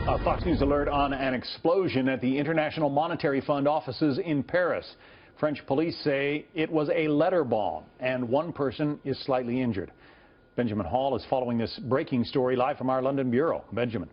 A Fox News alert on an explosion at the International Monetary Fund offices in Paris. French police say it was a letter bomb, and one person is slightly injured. Benjamin Hall is following this breaking story live from our London bureau. Benjamin.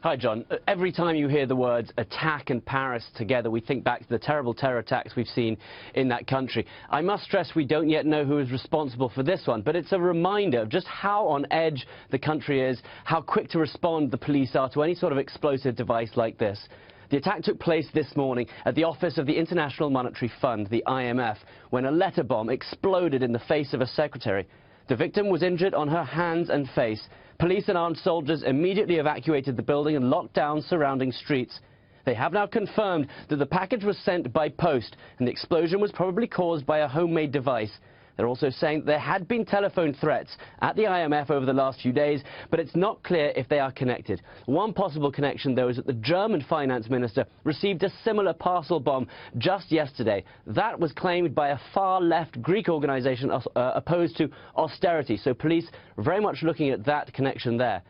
Hi, John. Every time you hear the words attack and Paris together, we think back to the terrible terror attacks we've seen in that country. I must stress we don't yet know who is responsible for this one, but it's a reminder of just how on edge the country is, how quick to respond the police are to any sort of explosive device like this. The attack took place this morning at the office of the International Monetary Fund, the IMF, when a letter bomb exploded in the face of a secretary. The victim was injured on her hands and face. Police and armed soldiers immediately evacuated the building and locked down surrounding streets. They have now confirmed that the package was sent by post and the explosion was probably caused by a homemade device. They're also saying that there had been telephone threats at the IMF over the last few days, but it's not clear if they are connected. One possible connection, though, is that the German finance minister received a similar parcel bomb just yesterday. That was claimed by a far-left Greek organization opposed to austerity, so police are very much looking at that connection there.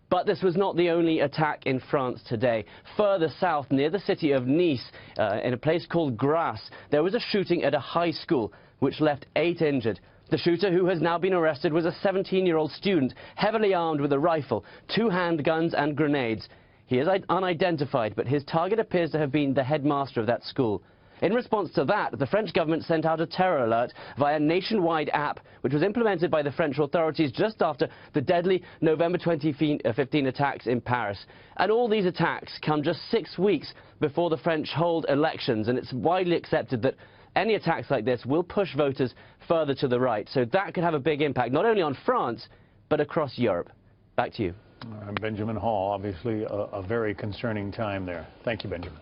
But this was not the only attack in France today. Further south, near the city of Nice, in a place called Grasse, there was a shooting at a high school, which left 8 injured. The shooter, who has now been arrested, was a 17-year-old student, heavily armed with a rifle, 2 handguns and grenades. He is unidentified, but his target appears to have been the headmaster of that school. In response to that, the French government sent out a terror alert via a nationwide app, which was implemented by the French authorities just after the deadly November 2015 attacks in Paris. And all these attacks come just 6 weeks before the French hold elections, and it's widely accepted that any attacks like this will push voters further to the right. So that could have a big impact, not only on France, but across Europe. Back to you. Benjamin Hall, obviously a very concerning time there. Thank you, Benjamin.